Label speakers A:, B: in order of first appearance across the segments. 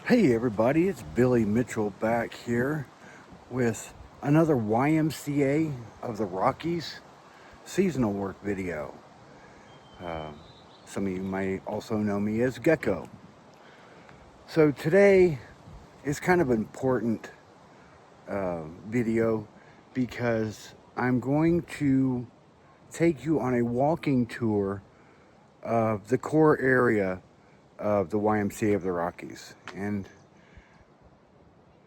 A: Hey everybody, it's Billy Mitchell back here with another YMCA of the Rockies seasonal work video. Some of you might also know me as Gecko. So today is kind of an important video because I'm going to take you on a walking tour of the core area of the YMCA of the Rockies. And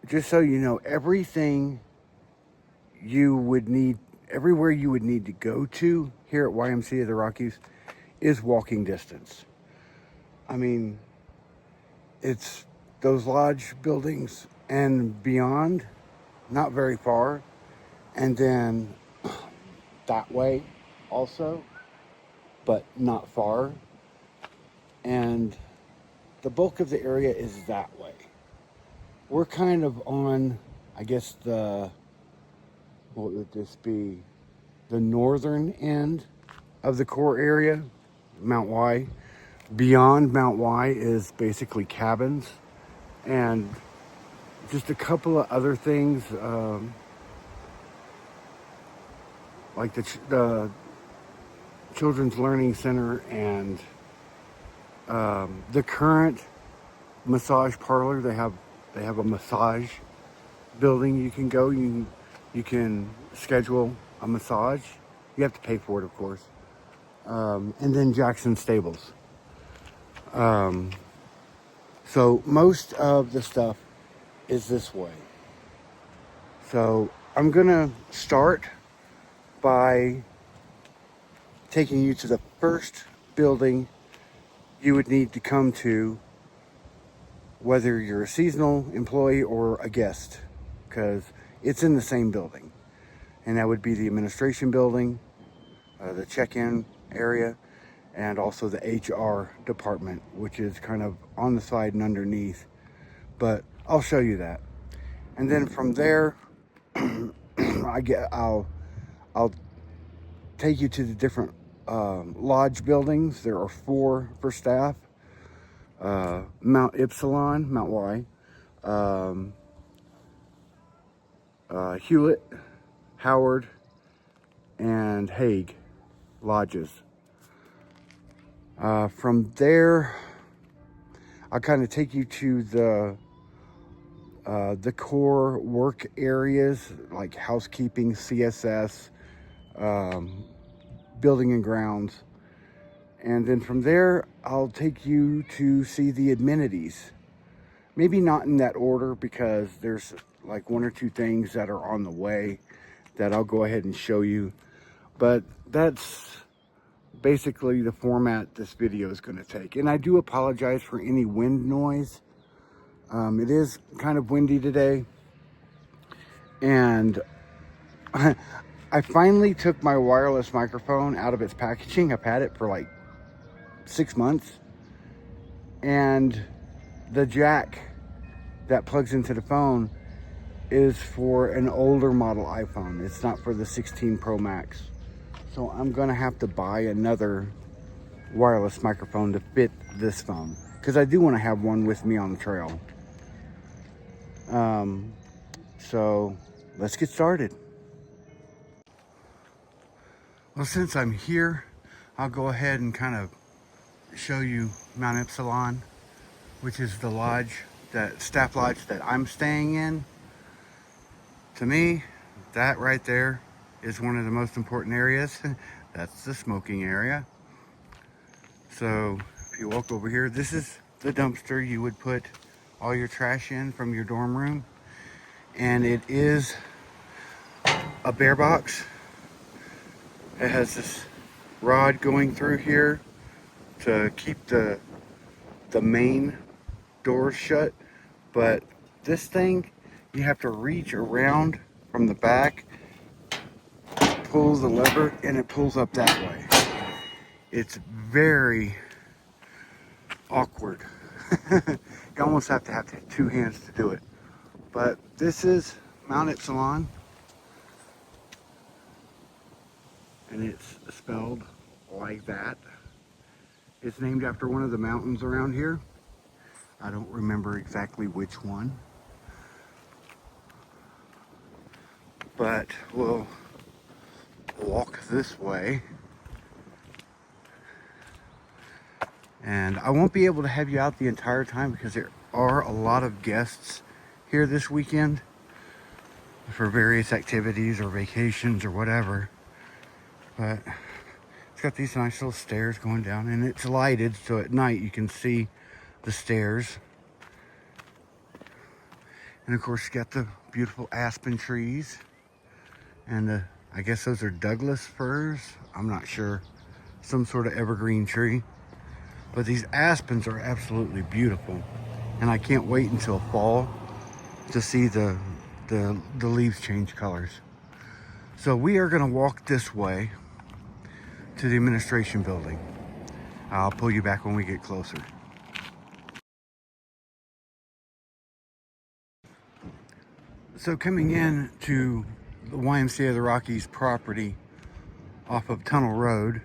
A: just so you know, everything you would need, everywhere you would need to go to here at YMCA of the Rockies is walking distance. I mean, it's those lodge buildings and beyond, not very far. And then that way also, but not far. And the bulk of the area is that way. We're kind of on, I guess, what would this be? The northern end of the core area, Mount Y. Beyond Mount Y is basically cabins and just a couple of other things, like the Children's Learning Center and the current massage parlor. They have a massage building you can go. You can schedule a massage. You have to pay for it, of course. And then Jackson Stables. So most of the stuff is this way. So I'm gonna start by taking you to the first building you would need to come to, whether you're a seasonal employee or a guest, because it's in the same building. And that would be the administration building, the check-in area, and also the HR department, which is kind of on the side and underneath. But I'll show you that. And then from there, I'll take you to the different lodge buildings. There are 4 for staff. Mount Ypsilon, Mount Y, Hewlett, Howard, and Hague lodges. From there, I'll kind of take you to the core work areas like housekeeping, CSS, building and grounds. And then from there, I'll take you to see the amenities. Maybe not in that order because there's like 1 or 2 things that are on the way that I'll go ahead and show you. But that's basically the format this video is going to take. And I do apologize for any wind noise. It is kind of windy today. And I finally took my wireless microphone out of its packaging. I've had it for like 6 months. And the jack that plugs into the phone is for an older model iPhone. It's not for the 16 Pro Max. So I'm gonna have to buy another wireless microphone to fit this phone, because I do want to have one with me on the trail. So let's get started. Well, since I'm here, I'll go ahead and kind of show you Mount Ypsilon, which is the lodge, that staff lodge that I'm staying in. To me, that right there is one of the most important areas. That's the smoking area. So if you walk over here, this is the dumpster you would put all your trash in from your dorm room. And it is a bear box. It has this rod going through here to keep the main doors shut. But this thing, you have to reach around from the back, pull the lever, and it pulls up that way. It's very awkward. You almost have 2 hands to do it. But this is Mount Ypsilon, and it's spelled like that. It's named after one of the mountains around here. I don't remember exactly which one, but we'll walk this way. And I won't be able to have you out the entire time because there are a lot of guests here this weekend for various activities or vacations or whatever. But it's got these nice little stairs going down, and it's lighted, so at night you can see the stairs. And of course, you got the beautiful aspen trees, and I guess those are Douglas firs. I'm not sure, some sort of evergreen tree. But these aspens are absolutely beautiful, and I can't wait until fall to see the leaves change colors. So we are going to walk this way to the administration building. I'll pull you back when we get closer. So coming in to the YMCA of the Rockies property off of Tunnel Road,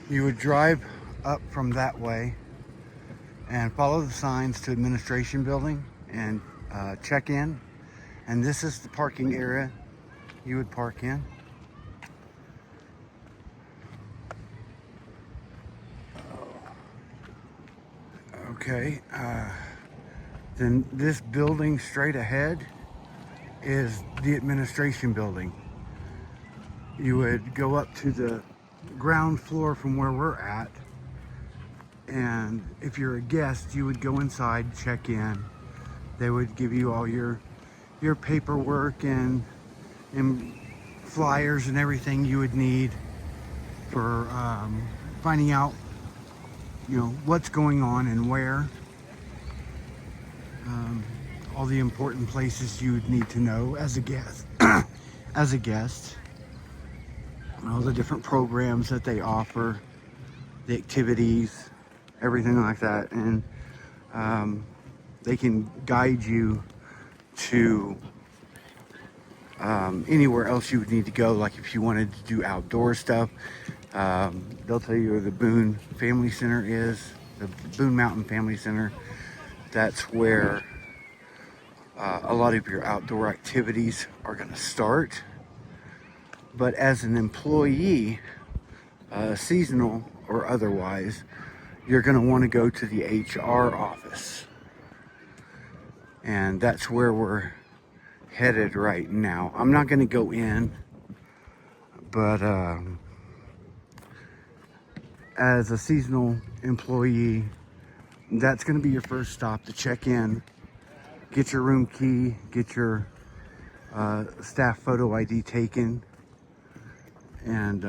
A: you would drive up from that way and follow the signs to administration building and check in. And this is the parking area you would park in. Okay, then this building straight ahead is the administration building. You would go up to the ground floor from where we're at, and if you're a guest, you would go inside, check in. They would give you all your paperwork and flyers and everything you would need for finding out, what's going on and where. All the important places you would need to know as a guest. As a guest, all the different programs that they offer, the activities, everything like that, and they can guide you to anywhere else you would need to go. Like if you wanted to do outdoor stuff, they'll tell you where the Boone Family Center is, the Boone Mountain Family Center. That's where a lot of your outdoor activities are going to start. But as an employee, seasonal or otherwise, you're going to want to go to the HR office. And that's where we're headed right now. I'm not going to go in, but as a seasonal employee, that's going to be your first stop to check in, get your room key, get your staff photo ID taken, and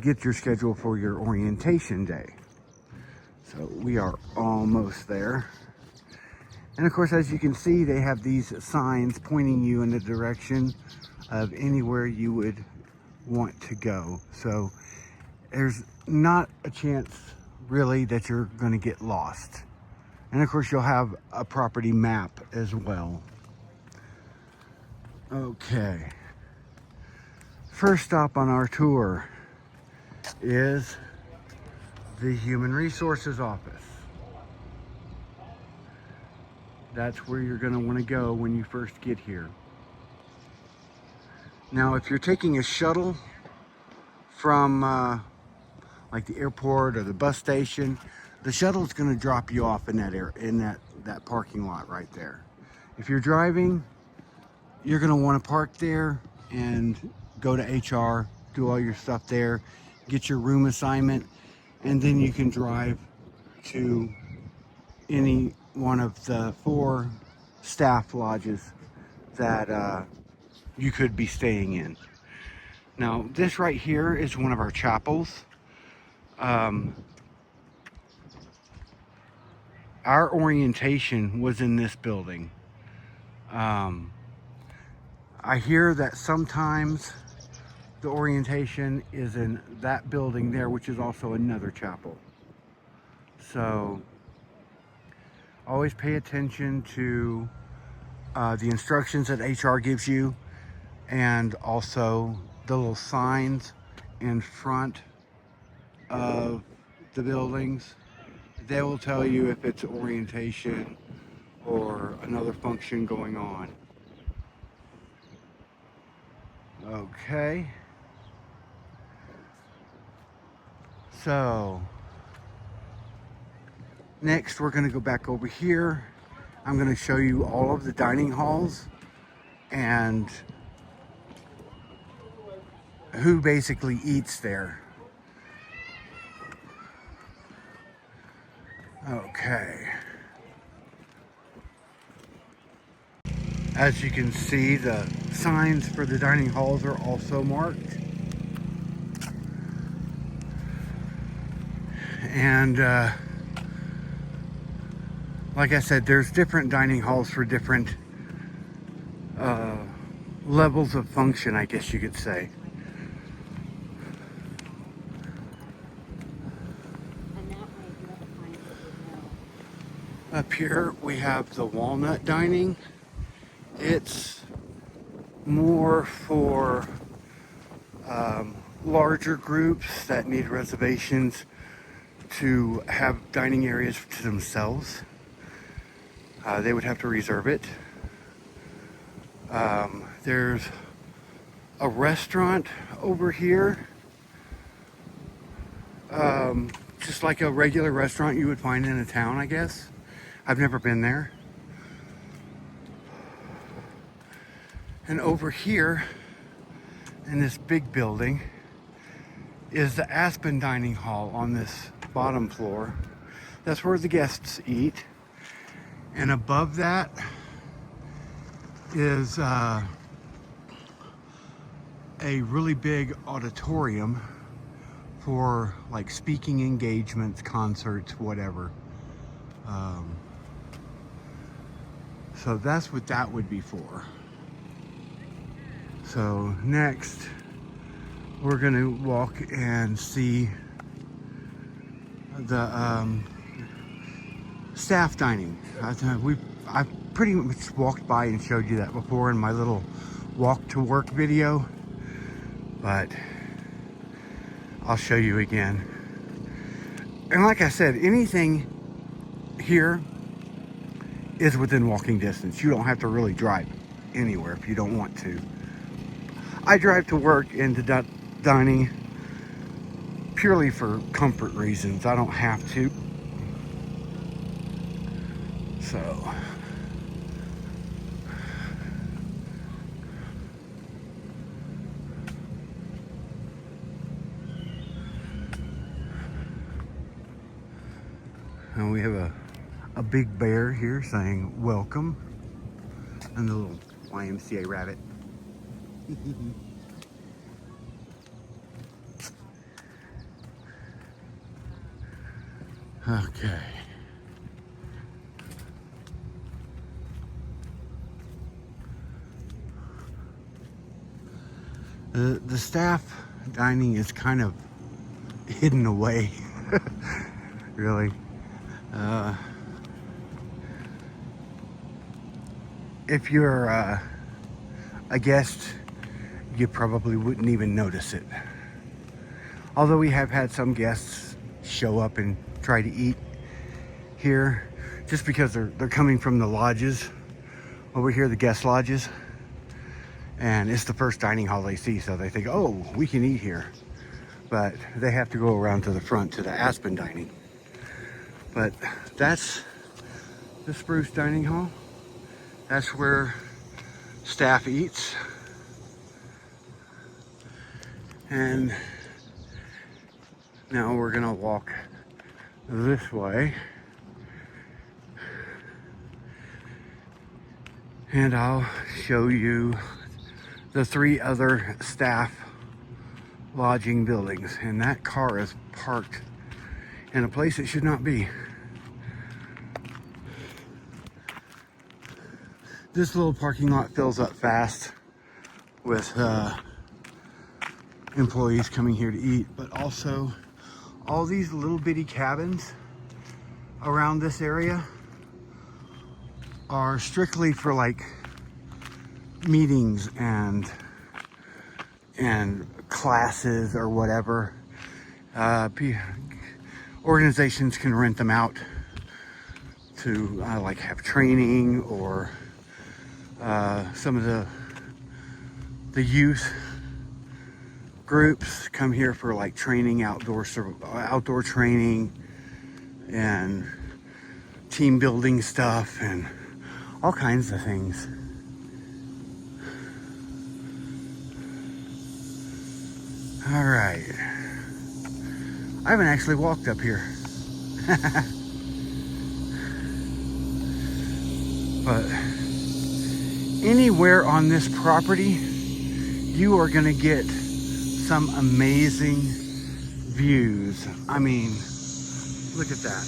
A: get your schedule for your orientation day. So we are almost there. And of course, as you can see, they have these signs pointing you in the direction of anywhere you would want to go. So there's not a chance really that you're going to get lost. And of course, you'll have a property map as well. Okay. First stop on our tour is the Human Resources Office. That's where you're going to want to go when you first get here. Now, if you're taking a shuttle from like the airport or the bus station, the shuttle is going to drop you off in that parking lot right there. If you're driving, you're going to want to park there and go to HR, do all your stuff there, get your room assignment, and then you can drive to any one of the 4 staff lodges that you could be staying in. Now, this right here is one of our chapels. Our orientation was in this building. I hear that sometimes the orientation is in that building there, which is also another chapel. So always pay attention to the instructions that HR gives you, and also the little signs in front of the buildings. they will tell you if it's orientation or another function going on. Okay. So next we're going to go back over here. I'm going to show you all of the dining halls and who basically eats there. Okay. As you can see, the signs for the dining halls are also marked. And like I said, there's different dining halls for different levels of function, I guess you could say. Up here we have the walnut dining. It's more for larger groups that need reservations to have dining areas to themselves. They would have to reserve it. There's a restaurant over here, just like a regular restaurant you would find in a town, I guess. I've never been there. And over here in this big building is the Aspen Dining Hall on this bottom floor. That's where the guests eat. And above that is a really big auditorium for like speaking engagements, concerts, whatever. So that's what that would be for. So next, we're gonna walk and see the staff dining. I've pretty much walked by and showed you that before in my little walk to work video, but I'll show you again. And like I said, anything here is within walking distance. You don't have to really drive anywhere if you don't want to. I drive to work and to dining purely for comfort reasons. I don't have to. So and we have a big bear here saying welcome, and the little YMCA rabbit. Okay. The staff dining is kind of hidden away, really. If you're a guest, you probably wouldn't even notice it. Although we have had some guests show up and try to eat here just because they're coming from the lodges over here, the guest lodges, and it's the first dining hall they see, so they think, oh, we can eat here. But they have to go around to the front to the Aspen dining. But that's the Spruce Dining Hall. That's where staff eats. And now we're gonna walk this way. And I'll show you the 3 other staff lodging buildings. And that car is parked in a place it should not be. This little parking lot fills up fast with employees coming here to eat, but also all these little bitty cabins around this area are strictly for like meetings and organizations can rent them out to like have training, or some of the youth groups come here for like training, outdoor training and team building stuff and all kinds of things. All right, I haven't actually walked up here. But anywhere on this property, you are gonna get some amazing views. I mean, look at that.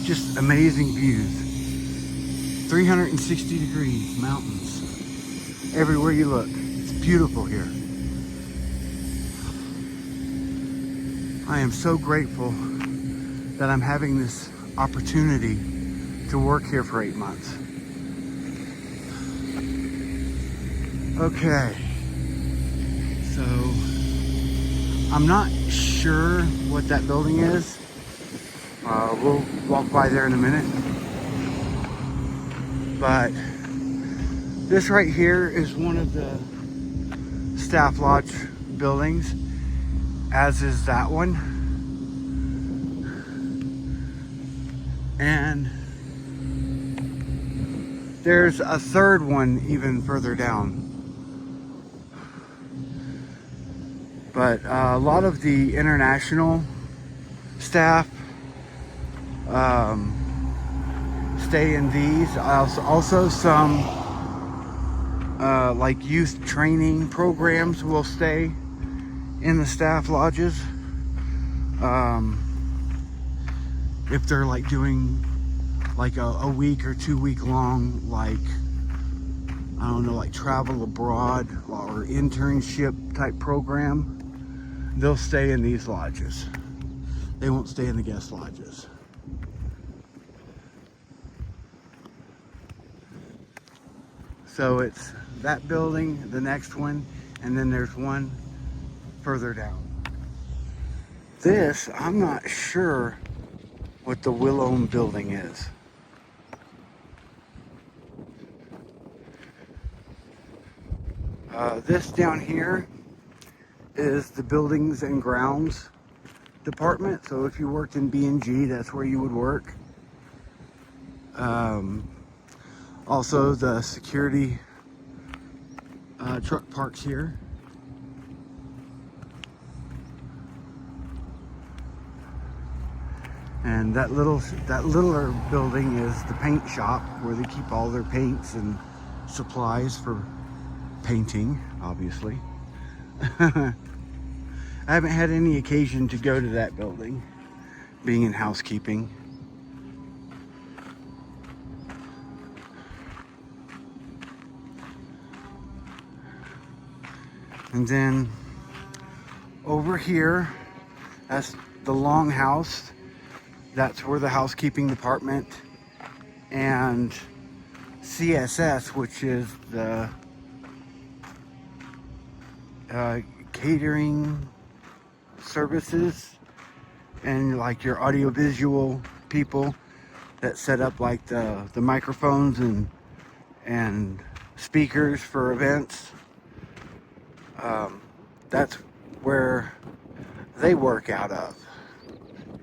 A: Just amazing views. 360 degrees, mountains. Everywhere you look, it's beautiful here. I am so grateful that I'm having this opportunity to work here for 8 months. Okay, so I'm not sure what that building is. We'll walk by there in a minute. But this right here is one of the staff lodge buildings, as is that one. And there's a third one even further down. But a lot of the international staff stay in these. Also some like youth training programs will stay in the staff lodges. If they're like doing like a week or 2 week long, like, I don't know, like travel abroad or internship type program, they'll stay in these lodges. They won't stay in the guest lodges. So it's that building, the next one, and then there's one further down. This, I'm not sure what the Willow building is. This down here is the buildings and grounds department. So if you worked in B&G, that's where you would work. Also the security truck parks here. And that littler building is the paint shop, where they keep all their paints and supplies for painting, obviously. I haven't had any occasion to go to that building, being in housekeeping. And then over here, that's the longhouse. That's where the housekeeping department and CSS, which is the catering services, and like your audiovisual people that set up like the microphones and speakers for events. That's where they work out of.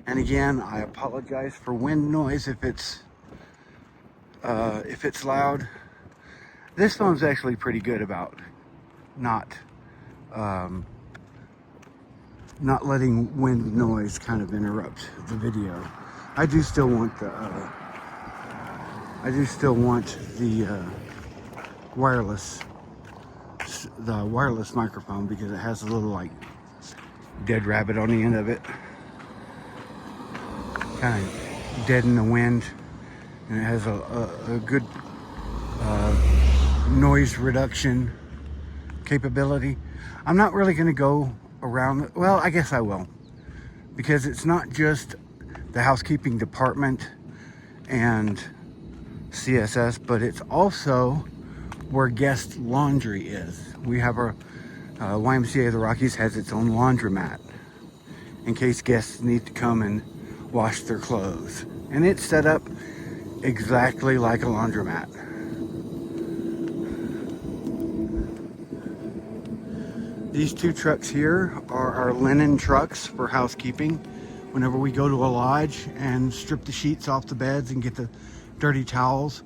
A: And again, I apologize for wind noise if it's loud. This phone's actually pretty good about not letting wind noise kind of interrupt the video. I do still want the wireless microphone, because it has a little like dead rabbit on the end of it, kind of dead in the wind, and it has a good noise reduction capability. I'm not really going to go around, well, I guess I will, because it's not just the housekeeping department and CSS, but it's also where guest laundry is. We have YMCA of the Rockies has its own laundromat in case guests need to come and wash their clothes. And it's set up exactly like a laundromat. These two trucks here are our linen trucks for housekeeping. Whenever we go to a lodge and strip the sheets off the beds and get the dirty towels,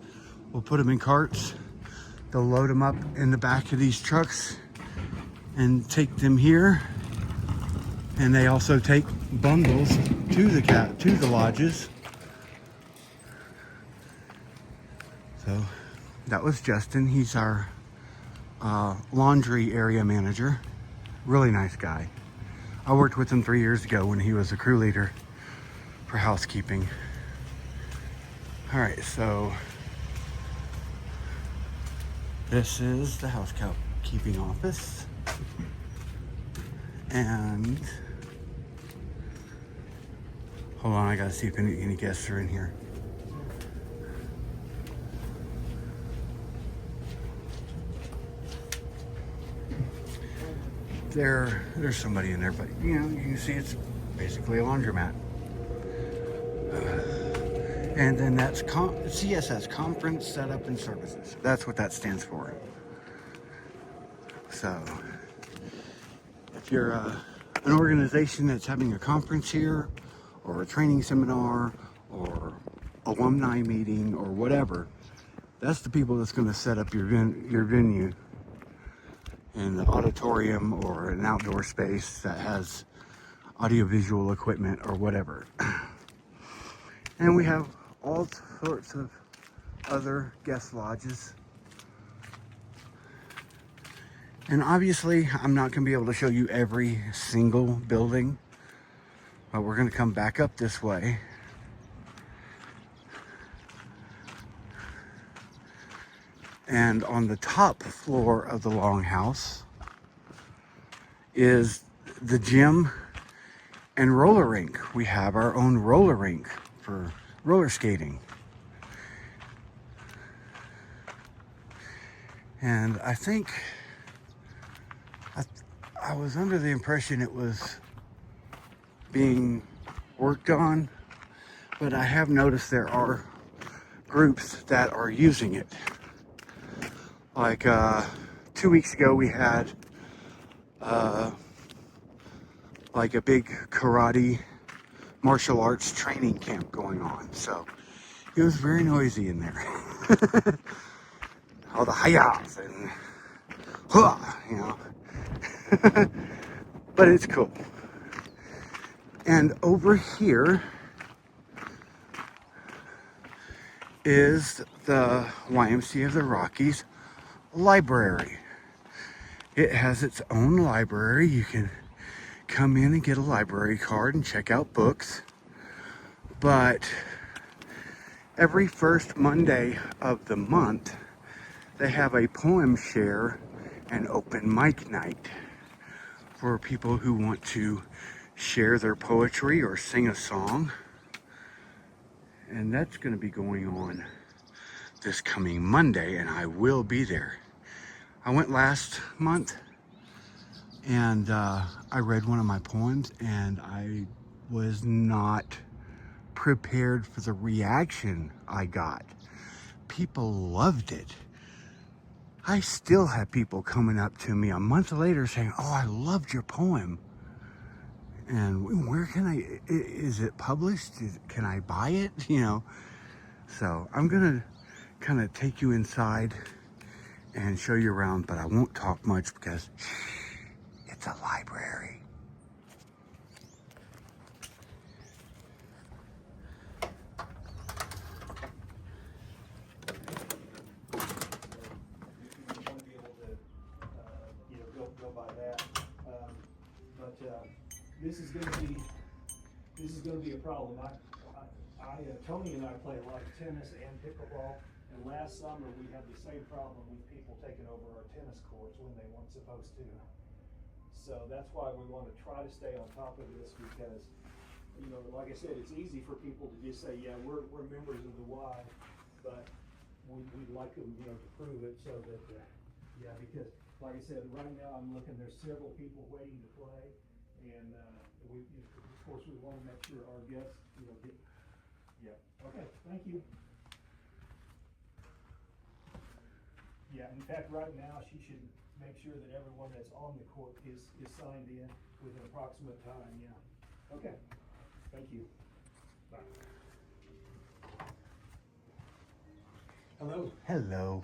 A: we'll put them in carts. They'll load them up in the back of these trucks and take them here. And they also take bundles to the lodges. So that was Justin. He's our laundry area manager. Really nice guy. I worked with him 3 years ago when he was a crew leader for housekeeping. All right, so this is the housekeeping office. And hold on, I gotta see if any guests are in here. There's somebody in there, but you know, you can see it's basically a laundromat. And then that's CSS, Conference Setup and Services. That's what that stands for. So if you're an organization that's having a conference here, or a training seminar, or alumni meeting, or whatever, that's the people that's going to set up your venue in the auditorium or an outdoor space that has audiovisual equipment or whatever. And we have all sorts of other guest lodges. And obviously, I'm not going to be able to show you every single building, but we're going to come back up this way. And on the top floor of the longhouse is the gym and roller rink. We have our own roller rink for roller skating. And I think I was under the impression it was being worked on, but I have noticed there are groups that are using it. Like 2 weeks ago we had like a big karate martial arts training camp going on. So it was very noisy in there. All the hi-yas and you know. But it's cool. And over here is the YMCA of the Rockies library. It has its own library. You can come in and get a library card and check out books. But every first Monday of the month, they have a poem share and open mic night for people who want to share their poetry or sing a song. And that's going to be going on this coming Monday, and I will be there. I went last month, and I read one of my poems, and I was not prepared for the reaction I got. People loved it. I still have people coming up to me a month later saying, "Oh, I loved your poem. And where can is it published? Can I buy it?" You know? So I'm gonna kind of take you inside and show you around, but I won't talk much because it's a library.
B: This is going to be a problem. Tony and I play a lot of tennis and pickleball, and last summer we had the same problem with people taking over our tennis courts when they weren't supposed to. So that's why we want to try to stay on top of this, because, you know, like I said, it's easy for people to just say, yeah, we're members of the Y, but we'd like them, you know, to prove it so that, yeah, because like I said, right now I'm looking, there's several people waiting to play. And, of course, we want to make sure our guests, get, yeah, okay, thank you. Yeah, in fact, right now, she should make sure that everyone that's on the court is signed in with an approximate time, yeah. Okay, thank you. Bye. Hello.
A: Hello.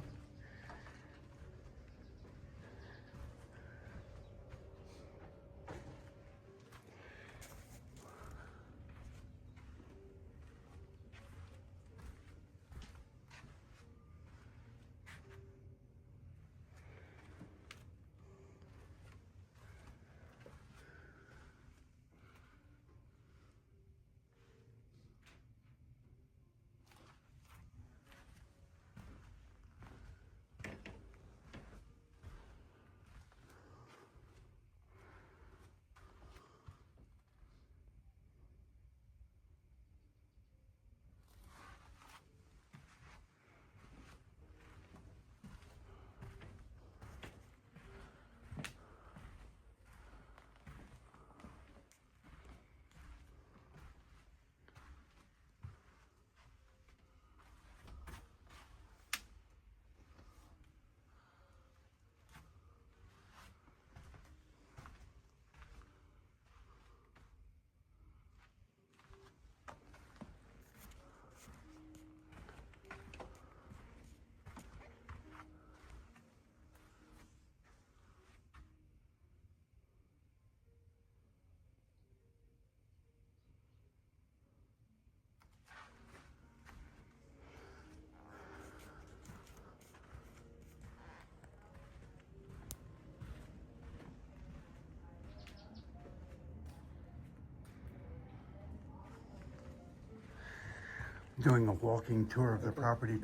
A: Doing a walking tour of the property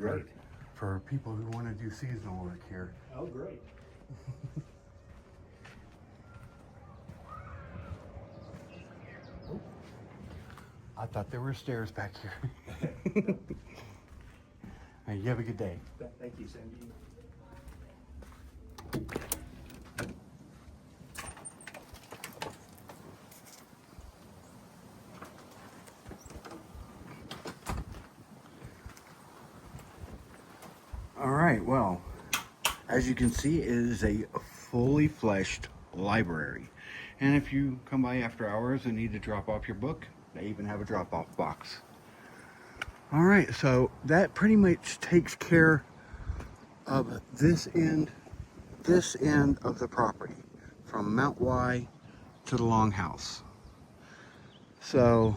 A: for people who want to do seasonal work here.
B: Oh, great.
A: I thought there were stairs back here. Hey, you have a good day.
B: Thank you, Sandy.
A: All right, well, as you can see, it is a fully fleshed library. And if you come by after hours and need to drop off your book, they even have a drop-off box. All right, so that pretty much takes care of this end of the property, from Mount Y to the Longhouse. So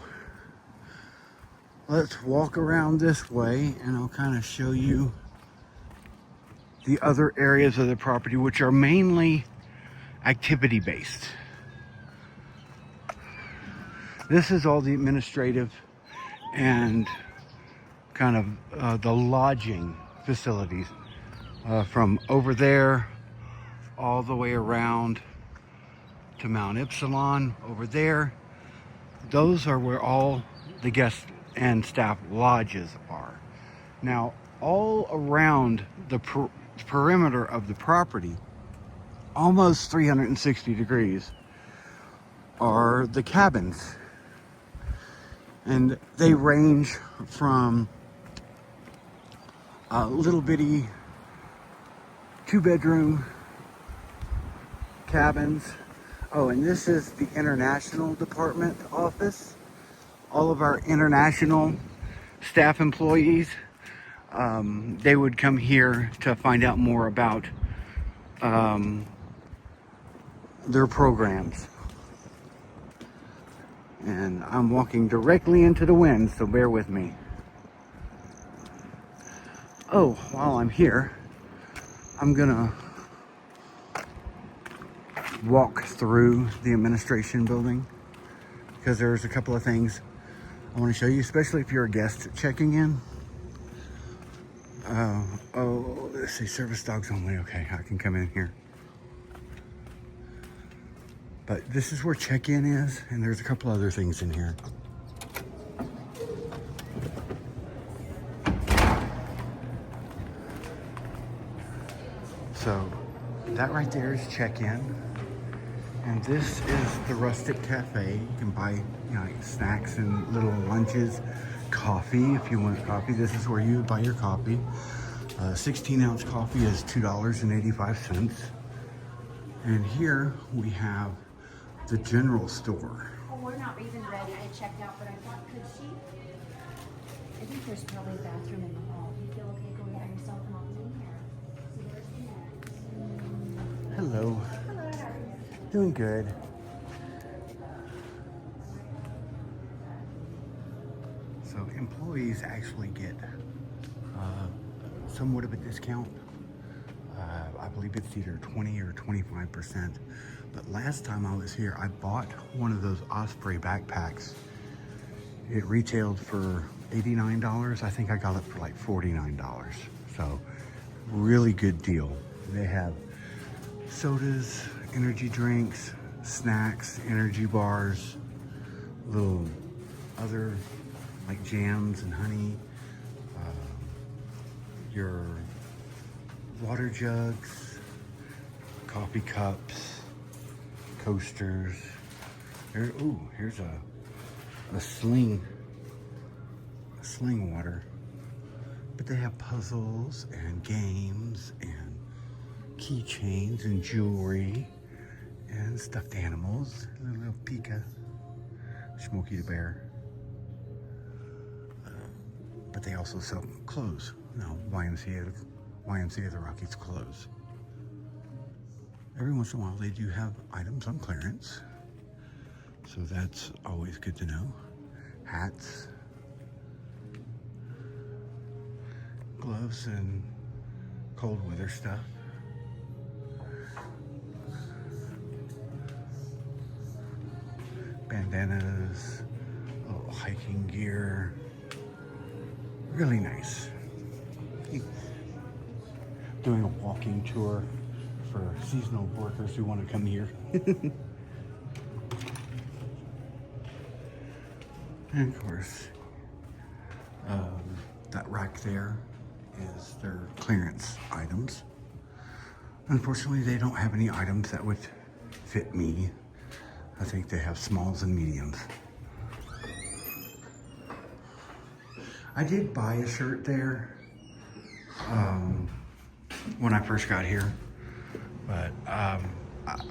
A: let's walk around this way and I'll kind of show you the other areas of the property, which are mainly activity based. This is all the administrative and kind of the lodging facilities, from over there all the way around to Mount Ypsilon over there. Those are where all the guest and staff lodges are. Now, all around the perimeter of the property, almost 360 degrees, are the cabins. And they range from a little bitty 2-bedroom cabins. Oh, and this is the international department office. All of our international staff employees, they would come here to find out more about their programs. And I'm walking directly into the wind, so bear with me. Oh, while I'm here, I'm gonna walk through the administration building because there's a couple of things I want to show you, especially if you're a guest checking in. Oh, let's see, service dogs only. Okay, I can come in here. But this is where check-in is, and there's a couple other things in here. So that right there is check-in. And this is the Rustic Cafe. You can buy, you know, snacks and little lunches, coffee if you want coffee. This is where you buy your coffee. 16-ounce coffee is $2.85. And here we have the general store.
C: Well, we're not even ready. I checked out, but I thought, could she? I think there's probably a bathroom in the hall. Do you feel okay going by yourself and I'll be in here? So there's the next.
A: Hello.
C: Hello, how are you?
A: Doing good. So employees actually get somewhat of a discount. I believe it's either 20 or 25%. But last time I was here, I bought one of those Osprey backpacks. It retailed for $89. I think I got it for like $49. So really good deal. They have sodas, energy drinks, snacks, energy bars, little other like jams and honey, your water jugs, coffee cups, coasters. Here, ooh, here's a sling water. But they have puzzles and games and keychains and jewelry and stuffed animals. Little Pika, Smokey the Bear. But they also sell clothes. No, YMCA of the Rockies clothes. Every once in a while they do have items on clearance. So that's always good to know. Hats, gloves, and cold weather stuff. Bandanas, little hiking gear. Really nice. Doing a walking tour for seasonal workers who want to come here. And of course, that rack there is their clearance items. Unfortunately, they don't have any items that would fit me. I think they have smalls and mediums. I did buy a shirt there when I first got here, but I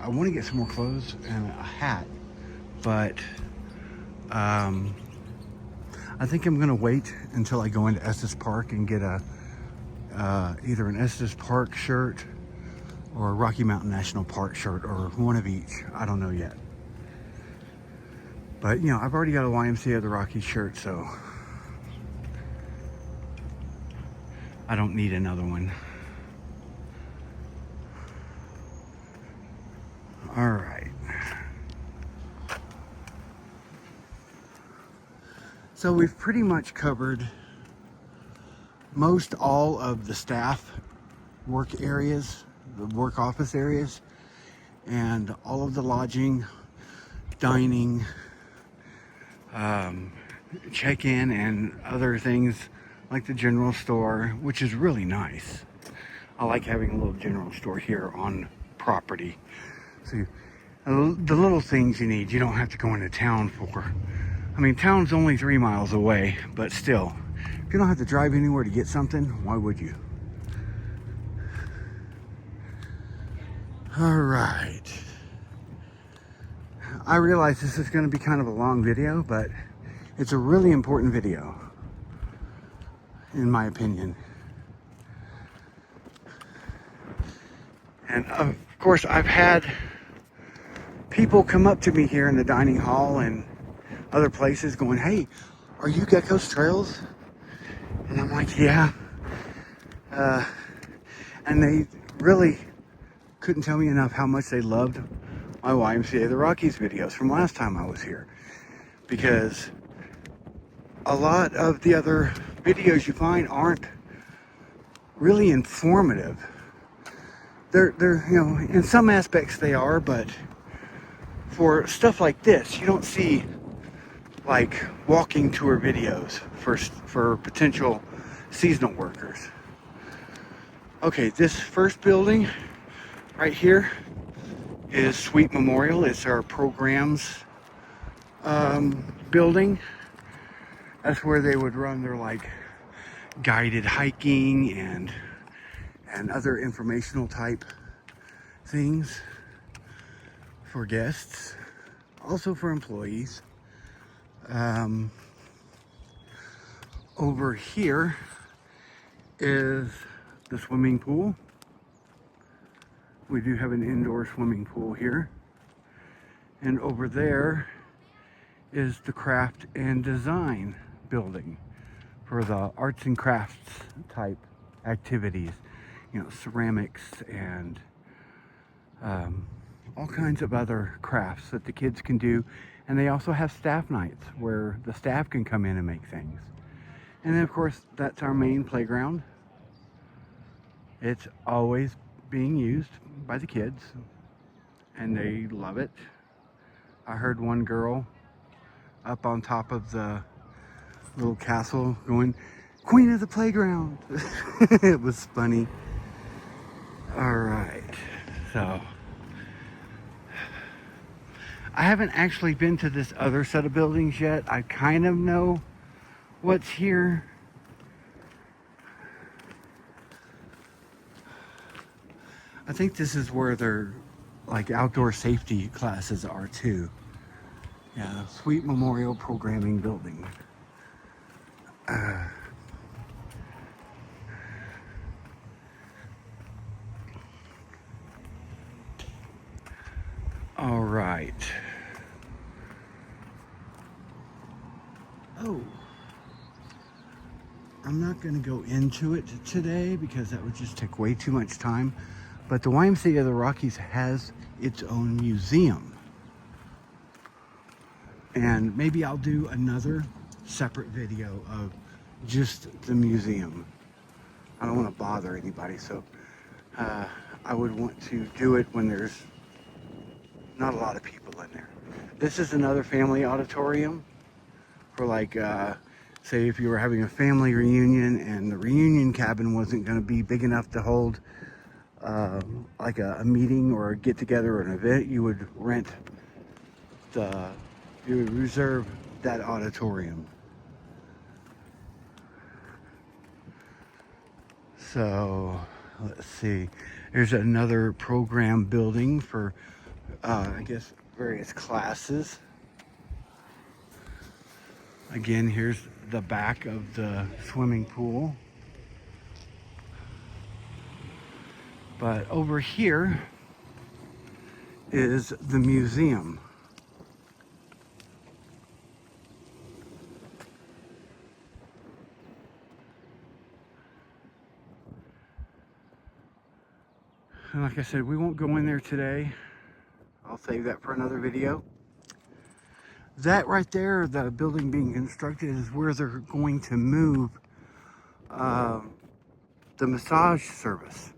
A: want to get some more clothes and a hat, but I think I'm gonna wait until I go into Estes Park and get a either an Estes Park shirt or a Rocky Mountain National Park shirt, or one of each. I don't know yet. But you know, I've already got a YMCA of the Rockies shirt, so I don't need another one. All right. So we've pretty much covered most all of the staff work areas, the work office areas, and all of the lodging, dining, check-in, and other things like the general store, which is really nice. I like having a little general store here on property. So the little things you need, you don't have to go into town for. I mean, town's only 3 miles away, but still, if you don't have to drive anywhere to get something, why would you? All right. I realize this is going to be kind of a long video, but it's a really important video, in my opinion. And of course, I've had people come up to me here in the dining hall and other places going, "Hey, are you Gecko's Trails?" And I'm like, "Yeah." And they really couldn't tell me enough how much they loved my YMCA of the Rockies videos from last time I was here. Because a lot of the other videos you find aren't really informative. They're you know, in some aspects they are, but for stuff like this, you don't see like walking tour videos for potential seasonal workers. Okay, this first building Right here is Sweet Memorial. It's our programs building. That's where they would run their like guided hiking and other informational type things for guests, also for employees. Over here is the swimming pool. We do have an indoor swimming pool here. And over there is the craft and design building for the arts and crafts type activities. You know, ceramics and all kinds of other crafts that the kids can do. And they also have staff nights where the staff can come in and make things. And then of course, that's our main playground. It's always being used by the kids and they love it. I heard one girl up on top of the little castle going, "Queen of the playground." It was funny. All right, so I haven't actually been to this other set of buildings yet. I kind of know what's here. I think this is where their like outdoor safety classes are too. Yeah, Sweet Memorial Programming Building. All right. Oh, I'm not going to go into it today because that would just take way too much time. But the YMCA of the Rockies has its own museum. And maybe I'll do another separate video of just the museum. I don't want to bother anybody, so I would want to do it when there's not a lot of people in there. This is another family auditorium for like, say if you were having a family reunion and the reunion cabin wasn't going to be big enough to hold like a meeting or a get-together or an event, you would you would reserve that auditorium. So let's see, there's another program building for I guess various classes. Again, here's the back of the swimming pool. But over here is the museum. And like I said, we won't go in there today. I'll save that for another video. That right there, the building being constructed, is where they're going to move the massage service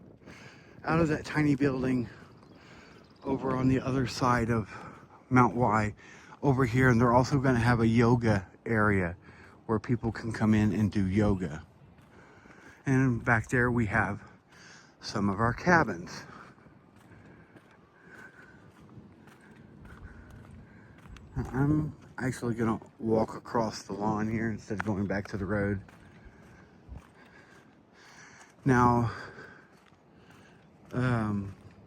A: out of that tiny building over on the other side of Mount Y over here. And they're also going to have a yoga area where people can come in and do yoga. And back there we have some of our cabins. I'm actually gonna walk across the lawn here instead of going back to the road. Now,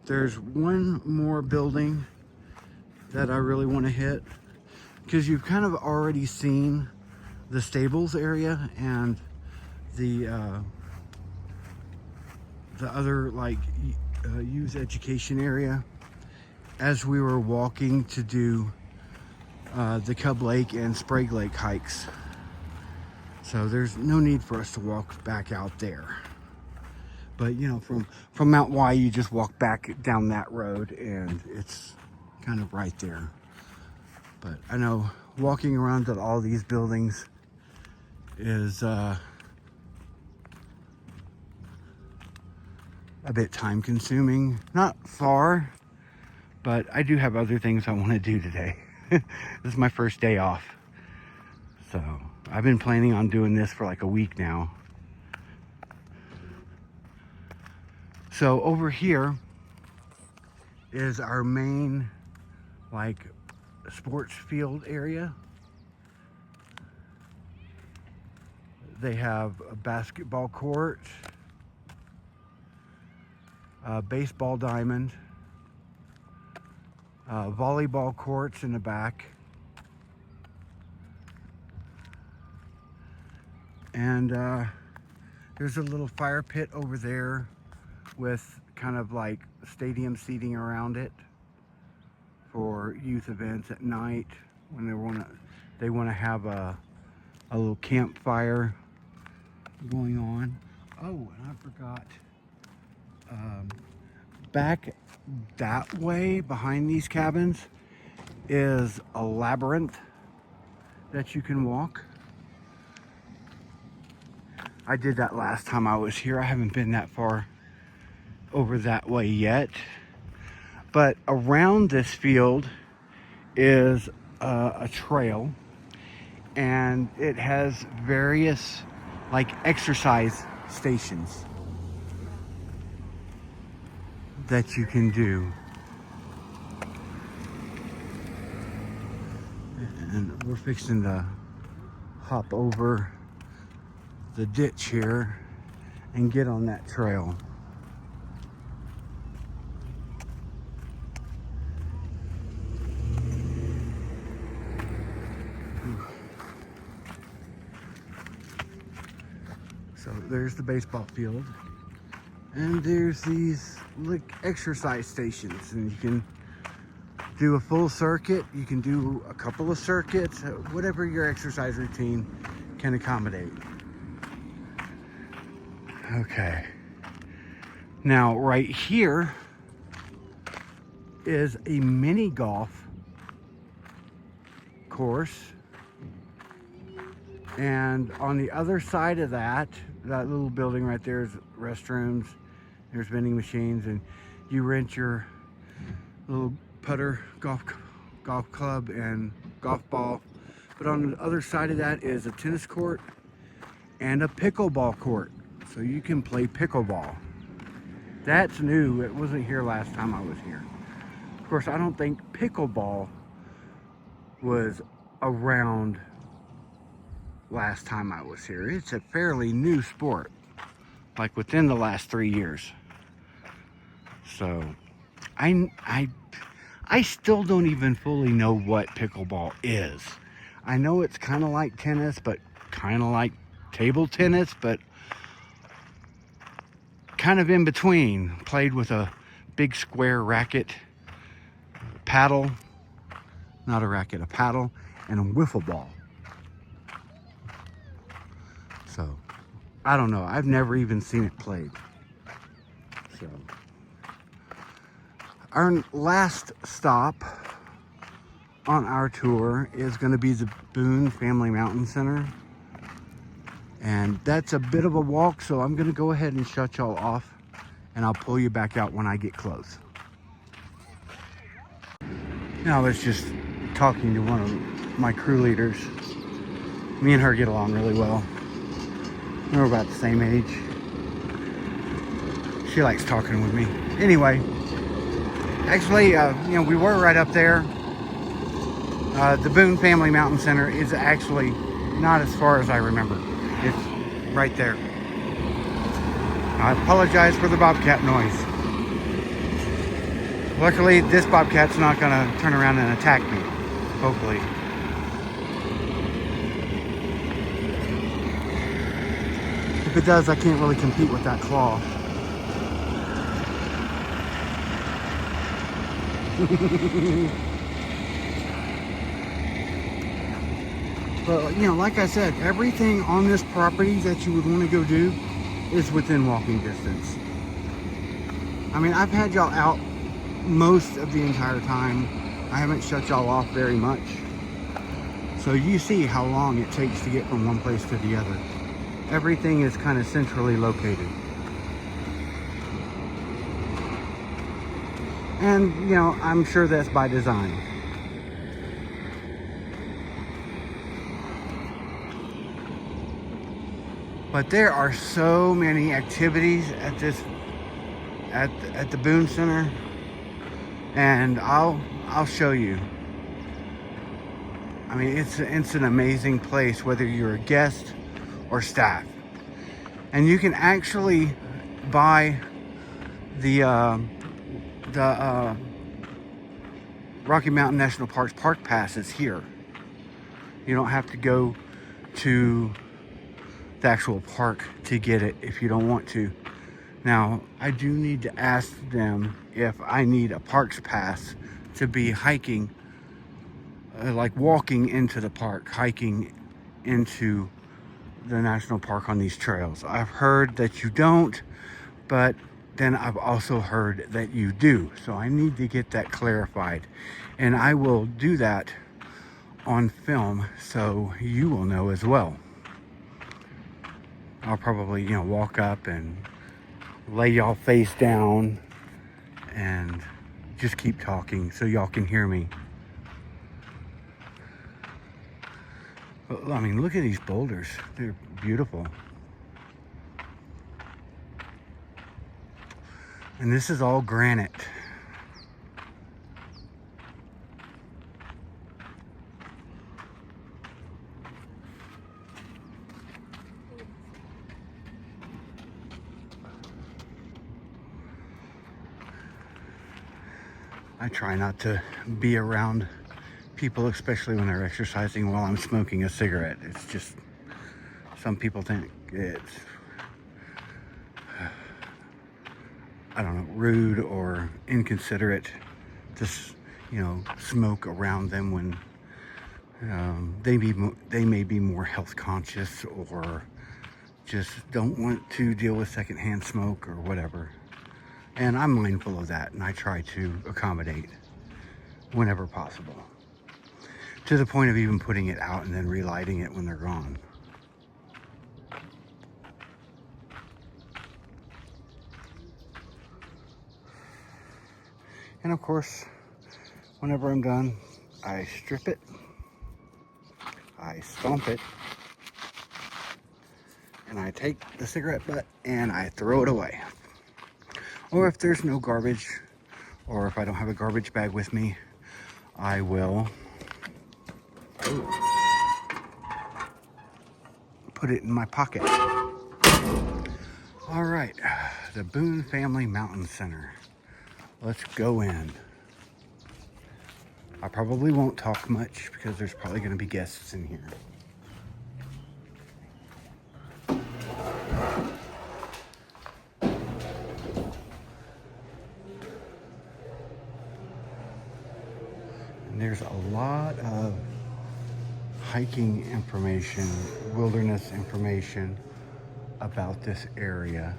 A: there's one more building that I really want to hit, because you've kind of already seen the stables area and the other like youth education area as we were walking to do the Cub Lake and Sprague Lake hikes. So there's no need for us to walk back out there. But you know, from Mount Y, you just walk back down that road and it's kind of right there. But I know walking around at all these buildings is a bit time consuming. Not far, but I do have other things I want to do today. This is my first day off. So I've been planning on doing this for like a week now. So over here is our main, like, sports field area. They have a basketball court, a baseball diamond, volleyball courts in the back, and there's a little fire pit over there with kind of like stadium seating around it for youth events at night when they want to have a little campfire going on. Oh, and I forgot, back that way behind these cabins is a labyrinth that you can walk. I did that last time I was here. I haven't been that far over that way yet, but around this field is a trail, and it has various like exercise stations that you can do. And we're fixing to hop over the ditch here and get on that trail. So there's the baseball field, and there's these like exercise stations, and you can do a full circuit, you can do a couple of circuits, whatever your exercise routine can accommodate. Okay, now right here is a mini golf course, and on the other side of that little building right there is restrooms, there's vending machines, and you rent your little putter golf club and golf ball. But on the other side of that is a tennis court and a pickleball court, so you can play pickleball. That's new. It wasn't here last time I was here. Of course, I don't think pickleball was around last time I was here. It's a fairly new sport, like within the last 3 years. So I still don't even fully know what pickleball is. I know it's kind of like tennis, but kind of like table tennis, but kind of in between. Played with a big square racket, paddle, not a racket, a paddle, and a wiffle ball. So, I don't know. I've never even seen it played. So, our last stop on our tour is going to be the Boone Family Mountain Center. And that's a bit of a walk, so I'm going to go ahead and shut y'all off, and I'll pull you back out when I get close. Now, I was just talking to one of my crew leaders. Me and her get along really well. We're about the same age. She likes talking with me. Anyway, actually, we were right up there. The Boone Family Mountain Center is actually not as far as I remember. It's right there. I apologize for the bobcat noise. Luckily, this bobcat's not gonna turn around and attack me, hopefully. If it does, I can't really compete with that claw. But, like I said, everything on this property that you would want to go do is within walking distance. I mean, I've had y'all out most of the entire time. I haven't shut y'all off very much. So you see how long it takes to get from one place to the other. Everything is kind of centrally located. And, I'm sure that's by design. But there are so many activities at the Boone Center. and I'll show you. I mean, it's an amazing place, whether you're a guest or staff. And you can actually buy the Rocky Mountain National Park's park passes here. You don't have to go to the actual park to get it if you don't want to. Now, I do need to ask them if I need a parks pass to be hiking, like walking into the park, hiking into the national park on these trails. I've heard that you don't, but then I've also heard that you do. So I need to get that clarified. And I will do that on film so you will know as well. I'll probably, walk up and lay y'all face down and just keep talking so y'all can hear me. But, I mean, look at these boulders. They're beautiful. And this is all granite. I try not to be around people, especially when they're exercising, while I'm smoking a cigarette. It's just, some people think it's, I don't know, rude or inconsiderate to, smoke around them when they may be more health conscious or just don't want to deal with secondhand smoke or whatever. And I'm mindful of that, and I try to accommodate whenever possible, to the point of even putting it out and then relighting it when they're gone. And of course, whenever I'm done, I strip it, I stomp it, and I take the cigarette butt and I throw it away. Or if there's no garbage, or if I don't have a garbage bag with me, I will put it in my pocket. All right, the Boone Family Mountain Center. Let's go in. I probably won't talk much because there's probably going to be guests in here. And there's a lot of hiking information, wilderness information about this area.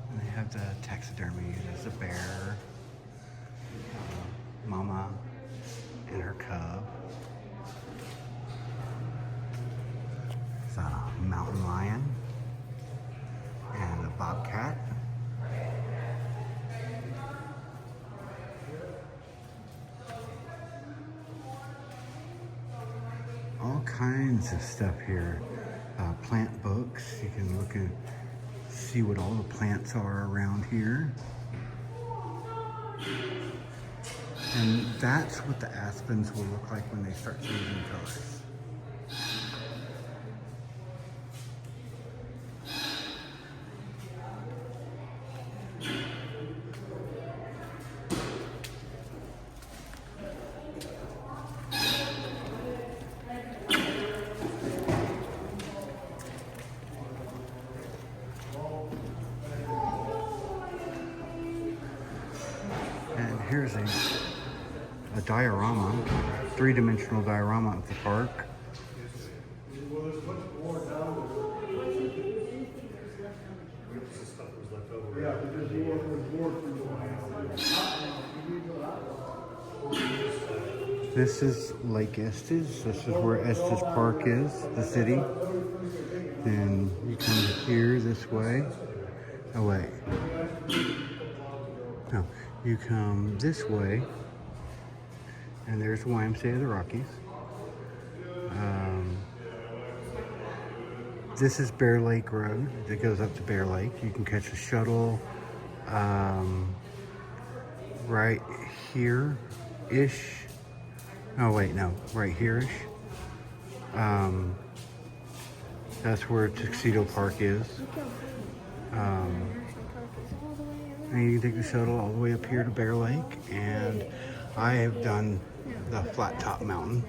A: And they have the taxidermy. There's a bear, mama and her cub. There's a mountain lion and a bobcat. All kinds of stuff here. Plant books. You can look and see what all the plants are around here. And that's what the aspens will look like when they start changing colors. And here's a diorama, three-dimensional diorama of the park. This is Lake Estes. This is where Estes Park is, the city. Then you come here this way. Oh wait. No, you come this way, and there's the YMCA of the Rockies. This is Bear Lake Road that goes up to Bear Lake. You can catch a shuttle right here-ish. Oh, wait, no, right here-ish. That's where Tuxedo Park is. And you can take the shuttle all the way up here to Bear Lake. And I have done the Flat Top Mountain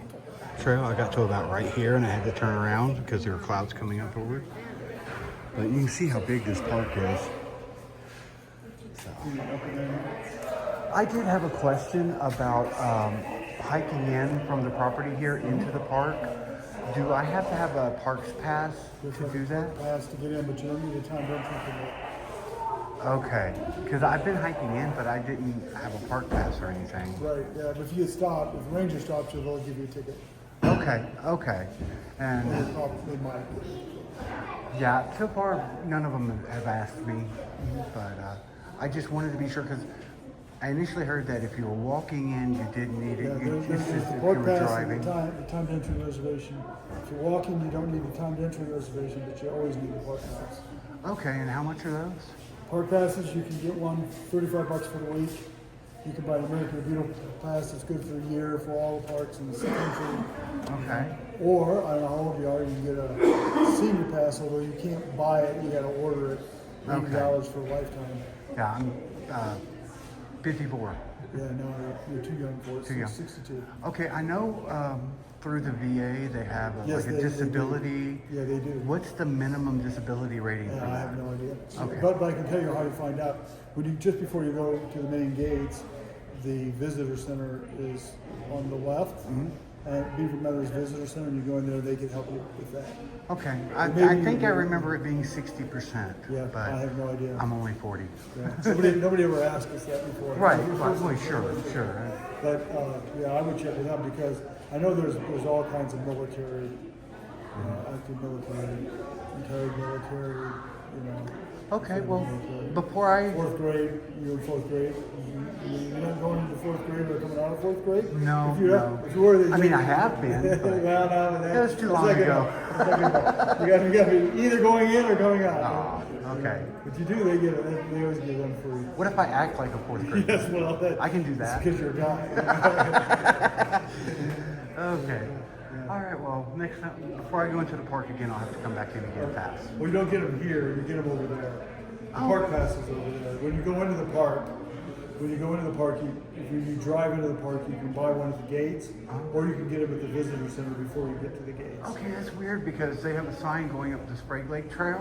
A: Trail. I got to about right here and I had to turn around because there were clouds coming up over it. But you can see how big this park is. So, I did have a question about hiking in from the property here into the park. Do I have to have a parks pass to do that?
D: Pass to get in, but you don't need a timed entry for that.
A: Okay, because I've been hiking in, but I didn't have a park pass or anything.
D: Right, yeah, but if you stop, if the ranger stops you, they'll give you a ticket.
A: Okay.
D: They
A: And
D: probably might.
A: yeah, so far none of them have asked me, but I just wanted to be sure because I initially heard that if you were walking in, you didn't need it.
D: There's
A: It's just
D: the
A: if you
D: park
A: were
D: pass
A: driving.
D: and the timed entry reservation. If you're walking, you don't need a timed entry reservation, but you always need a park pass.
A: Okay, and how much are those?
D: Park passes, you can get one $35 for the week. You can buy an American Beautiful pass that's good for a year for all the parks in the country.
A: Okay.
D: Or, I don't know how old you are, you can get a senior pass, although you can't buy it, you gotta order it. $80 for a lifetime.
A: Yeah, I'm 54.
D: Yeah, no, you're too young for it.
A: Too young.
D: 62.
A: Okay, I know through the VA they have
D: Yes,
A: like a
D: they do.
A: disability.
D: Yeah, they do.
A: What's the minimum disability rating for
D: Yeah, I
A: that?
D: have no idea.
A: Okay.
D: But I can tell you how you find out. Just before you go to the main gates, the visitor center is on the left.
A: Mm-hmm.
D: And Beaver Meadows Visitor Center, and you go in there, they can help you with that.
A: Okay, I
D: Maybe
A: think I
D: you-
A: remember it being 60%.
D: Yeah,
A: but
D: I have no idea.
A: I'm only 40.
D: Yeah. Nobody ever asked us that before.
A: Right,
D: You're
A: well,
D: supposed to-
A: sure.
D: But yeah, I would check with them because I know there's all kinds of military, active military, retired military,
A: Okay, well,
D: military.
A: before I...
D: Fourth grade, you're in fourth grade. You're not going into fourth grade or coming out of fourth grade?
A: No,
D: If you're
A: no.
D: If you were,
A: I mean, I have been, but
D: well, no,
A: it was too long ago.
D: You got to be either going in or going out.
A: Oh, okay.
D: If you do, they get it. They always give them free.
A: What if I act like a fourth grader?
D: Yes, well,
A: I can do that.
D: because you're a guy.
A: Okay. All right, well, next time, before I go into the park again, I'll have to come back in and get a pass.
D: Well, you don't get them here. You get them over there. The
A: Oh.
D: park pass is over there. When you go into the park, if you drive into the park, you can buy one at the gates, or you can get them at the visitor center before you get to the gates.
A: Okay, that's weird because they have a sign going up the Sprague Lake Trail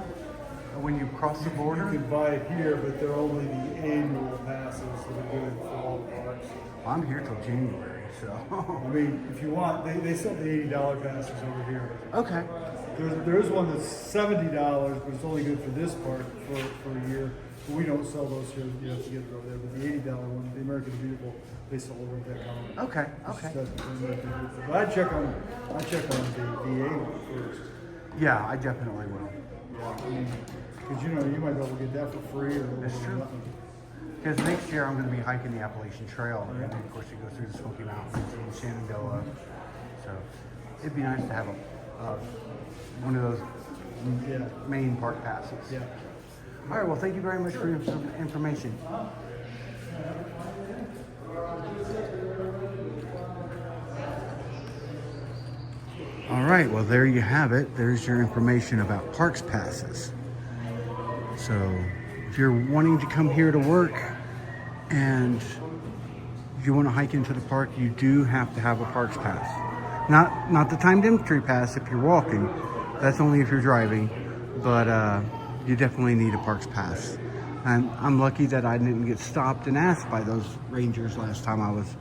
A: when you cross the
D: You
A: border.
D: can buy it here, but they're only the annual passes that are good for all the parks.
A: Well, I'm here till January, so.
D: I mean, if you want, they sell the $80 passes over here.
A: Okay.
D: There is one that's $70, but it's only good for this park for a year. But we don't sell those here. You have to get it over there. But the $80 one, the American Beautiful, they sell over at that counter.
A: Okay.
D: But I check on the VA one first.
A: Yeah, I definitely will.
D: Because you might be able to get that for free or
A: That's true.
D: nothing.
A: Because next year I'm going to be hiking the Appalachian Trail, and then of course you go through the Smoky Mountains and Shenandoah. So it'd be nice to have one of those
D: Yeah.
A: main park passes.
D: Yeah.
A: All right. Well, thank you very much for your information. All right. Well, there you have it. There's your information about parks passes. So if you're wanting to come here to work and you want to hike into the park, you do have to have a parks pass. Not the timed entry pass if you're walking. That's only if you're driving. But you definitely need a parks pass. And I'm lucky that I didn't get stopped and asked by those rangers last time I was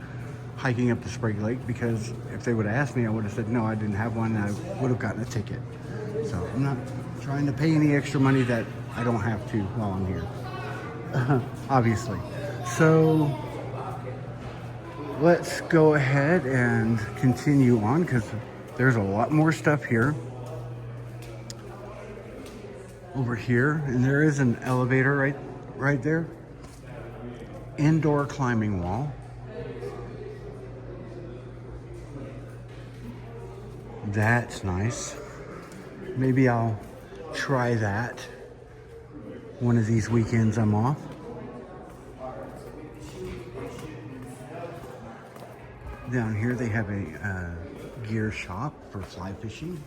A: hiking up the Sprague Lake, because if they would have asked me, I would have said no, I didn't have one, and I would have gotten a ticket. So I'm not trying to pay any extra money that I don't have to while I'm here, obviously. So let's go ahead and continue on because there's a lot more stuff here. Over here, and there is an elevator right there. Indoor climbing wall. That's nice. Maybe I'll try that one of these weekends I'm off. Down here they have a gear shop for fly fishing.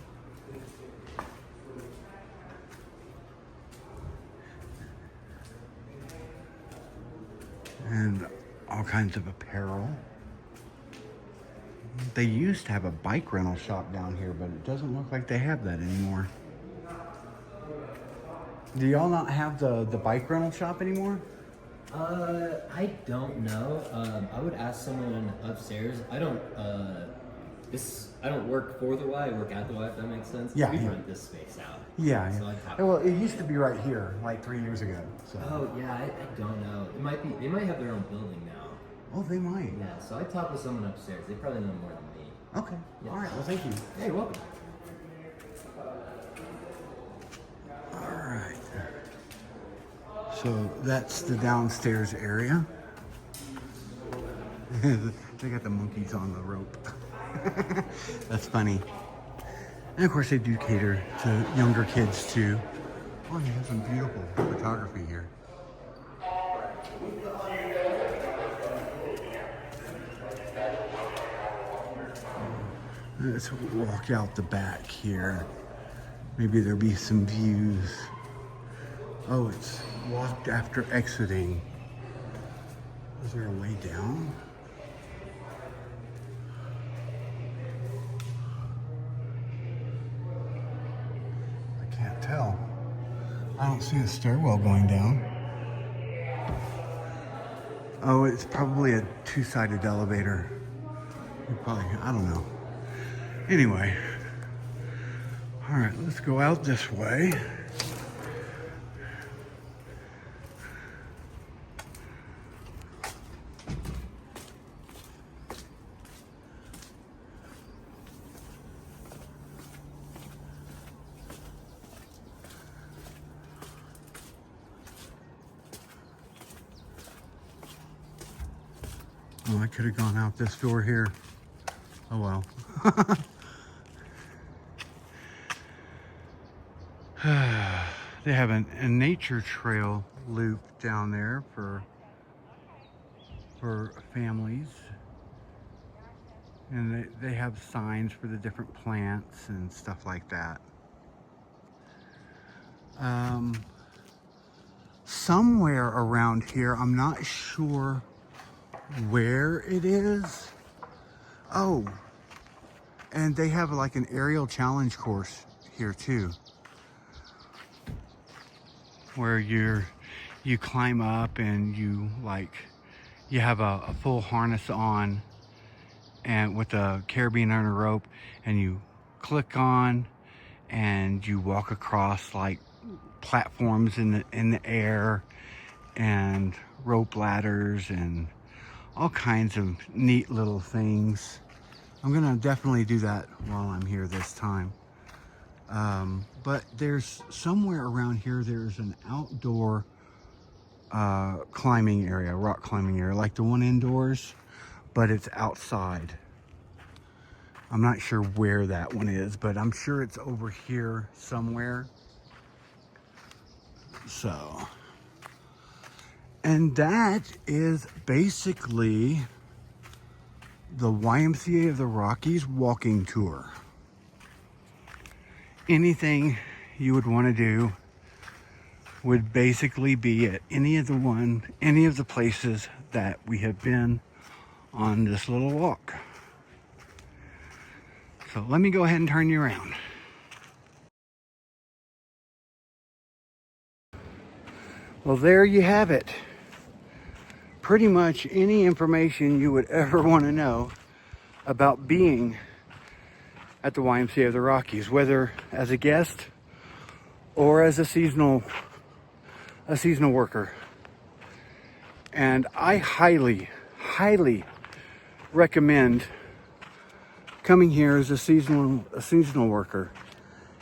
A: And all kinds of apparel. They used to have a bike rental shop down here, but it doesn't look like they have that anymore. Do y'all not have the bike rental shop anymore?
E: I don't know. I would ask someone upstairs. I don't work for the Y, I work at the Y, if that makes sense.
A: Yeah,
E: We
A: yeah.
E: rent this space out.
A: Yeah.
E: So I talk-
A: Well, it used to be right here, like 3 years ago. So.
E: Oh yeah, I don't know. It might be. They might have their own building now.
A: Oh, they might.
E: Yeah. So I talked with someone upstairs. They probably know more than me.
A: Okay.
E: Yeah.
A: All right. Well, thank you.
E: Hey, you're welcome.
A: All right. So that's the downstairs area. They got the monkeys on the rope. That's funny. And of course they do cater to younger kids too. Oh, they have some beautiful photography here. Let's walk out the back here. Maybe there'll be some views. Oh, it's walked after exiting. Is there a way down? I can't tell. I don't see a stairwell going down. Oh, it's probably a two-sided elevator. Probably, I don't know. Anyway. All right, let's go out this way. Oh, I could have gone out this door here. Oh well. They have a nature trail loop down there for families. And they have signs for the different plants and stuff like that. Somewhere around here, I'm not sure where it is. Oh, and they have like an aerial challenge course here too, where you climb up and you have a full harness on and with a carabiner and a rope, and you click on and you walk across like platforms in the air and rope ladders and all kinds of neat little things. I'm gonna definitely do that while I'm here this time. But there's somewhere around here, there's an outdoor climbing area, rock climbing area, like the one indoors, but it's outside. I'm not sure where that one is, but I'm sure it's over here somewhere. So, and that is basically the YMCA of the Rockies walking tour. Anything you would want to do would basically be at any of the places that we have been on this little walk. So let me go ahead and turn you around. Well, there you have it. Pretty much any information you would ever want to know about being at the YMCA of the Rockies, whether as a guest or as a seasonal worker. And I highly recommend coming here as a seasonal worker.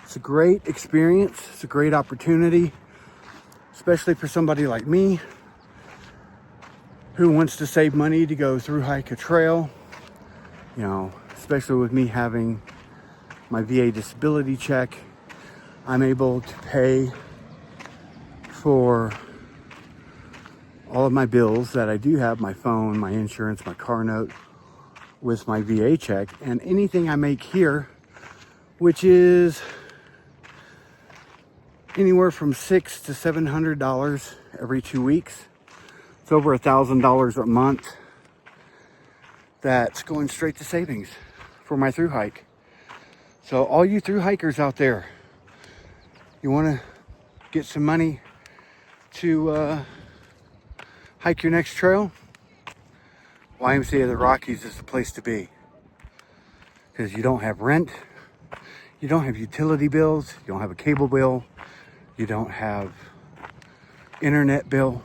A: It's a great experience. It's a great opportunity, especially for somebody like me who wants to save money to go through hike a trail. You know, especially with me having my VA disability check, I'm able to pay for all of my bills that I do have, my phone, my insurance, my car note, with my VA check, and anything I make here, which is anywhere from $600 to $700 every 2 weeks. It's over $1,000 a month. That's going straight to savings for my thru hike. So all you thru hikers out there, you want to get some money to hike your next trail? YMCA of the Rockies is the place to be, because you don't have rent, you don't have utility bills, you don't have a cable bill, you don't have internet bill.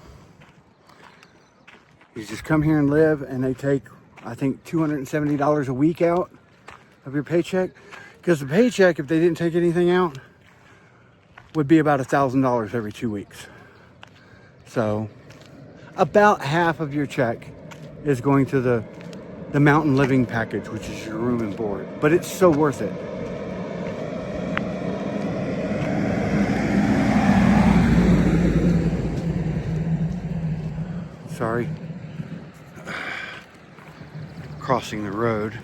A: You just come here and live, and they take, I think, $270 a week out of your paycheck, because the paycheck, if they didn't take anything out, would be about $1,000 every 2 weeks. So about half of your check is going to the mountain living package, which is your room and board. But it's so worth it. Sorry. Crossing the road.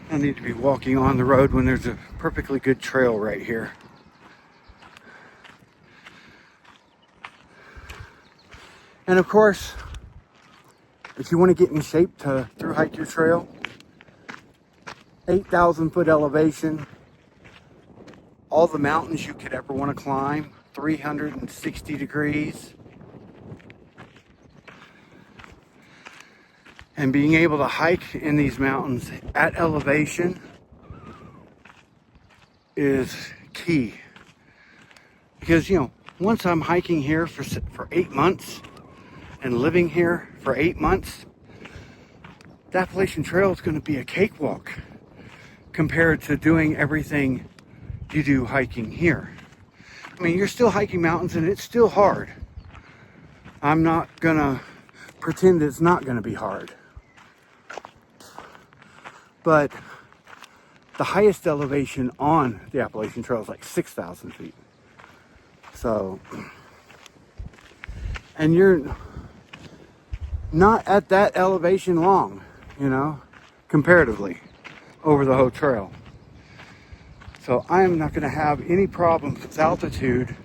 A: I need to be walking on the road when there's a perfectly good trail right here. And of course, if you want to get in shape to thru hike your trail, 8,000 foot elevation, all the mountains you could ever want to climb, 360 degrees. And being able to hike in these mountains at elevation is key. Because, you know, once I'm hiking here for 8 months and living here for 8 months, the Appalachian Trail is going to be a cakewalk compared to doing everything you do hiking here. I mean, you're still hiking mountains and it's still hard. I'm not going to pretend it's not going to be hard. But the highest elevation on the Appalachian Trail is like 6,000 feet. So, and you're not at that elevation long, you know, comparatively over the whole trail. So I am not going to have any problems with altitude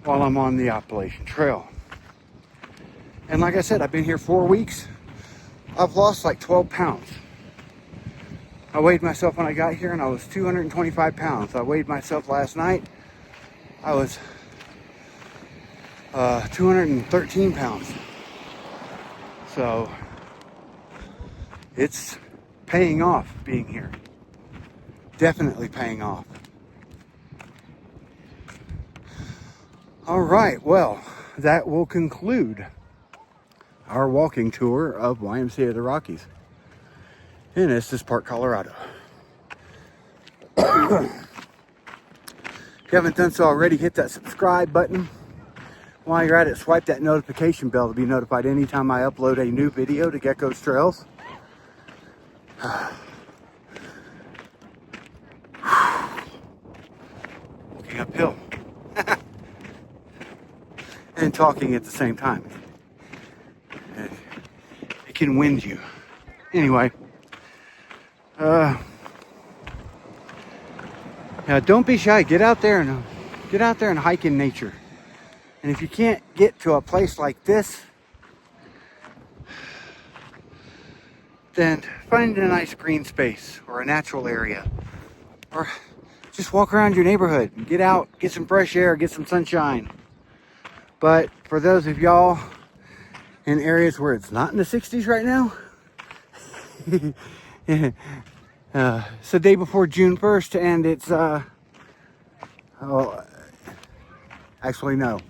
A: while I'm on the Appalachian Trail. And like I said, I've been here 4 weeks. I've lost like 12 pounds. I weighed myself when I got here and I was 225 pounds. I weighed myself last night. I was 213 pounds. So it's paying off being here. Definitely paying off. All right, well, that will conclude our walking tour of YMCA of the Rockies in Estes Park, Colorado. If you haven't done so already, hit that subscribe button. While you're at it, swipe that notification bell to be notified anytime I upload a new video to Gecko's Trails. Walking uphill. And talking at the same time. It can wind you. Anyway. Yeah, don't be shy. Get out there and hike in nature. And if you can't get to a place like this, then find a nice green space or a natural area, or just walk around your neighborhood and get out, get some fresh air, get some sunshine. But for those of y'all in areas where it's not in the 60s right now, it's the day before June 1st, and it's actually no,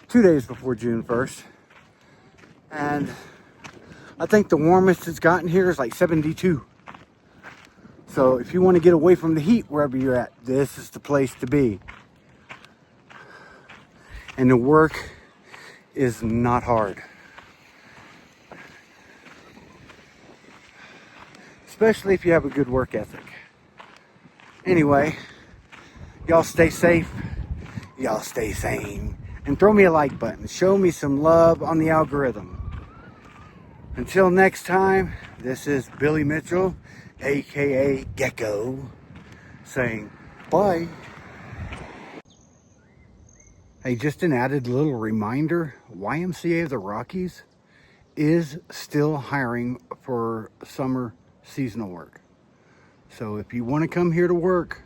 A: 2 days before June 1st, and I think the warmest it's gotten here is like 72. So if you want to get away from the heat wherever you're at, this is the place to be. And the work is not hard. Especially if you have a good work ethic. Anyway, y'all stay safe, y'all stay sane, and throw me a like button. Show me some love on the algorithm. Until next time, this is Billy Mitchell, aka Gecko, saying bye. Hey, just an added little reminder, YMCA of the Rockies is still hiring for summer seasonal work. So if you want to come here to work,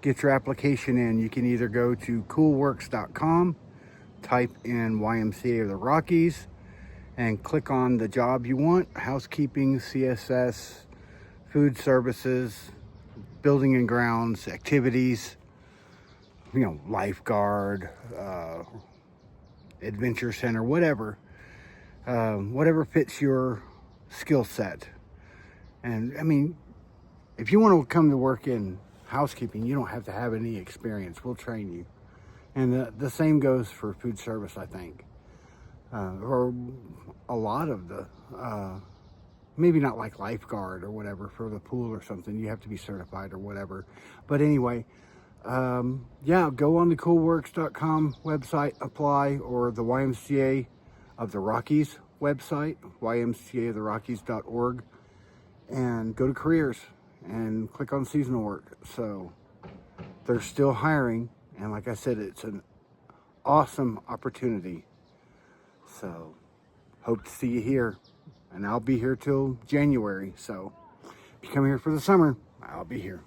A: get your application in. You can either go to coolworks.com, type in YMCA of the Rockies, and click on the job you want: housekeeping, CSS, food services, building and grounds, activities, lifeguard, adventure center, whatever fits your skill set. And I mean, if you want to come to work in housekeeping, you don't have to have any experience. We'll train you. And the same goes for food service, I think. Or a lot of the, maybe not like lifeguard or whatever for the pool or something. You have to be certified or whatever. But anyway, yeah, go on the coolworks.com website, apply, or the YMCA of the Rockies website, ymcaotherockies.org, and go to careers and click on seasonal work. So they're still hiring, and like I said, it's an awesome opportunity. So hope to see you here, and I'll be here till January. So if you come here for the summer, I'll be here.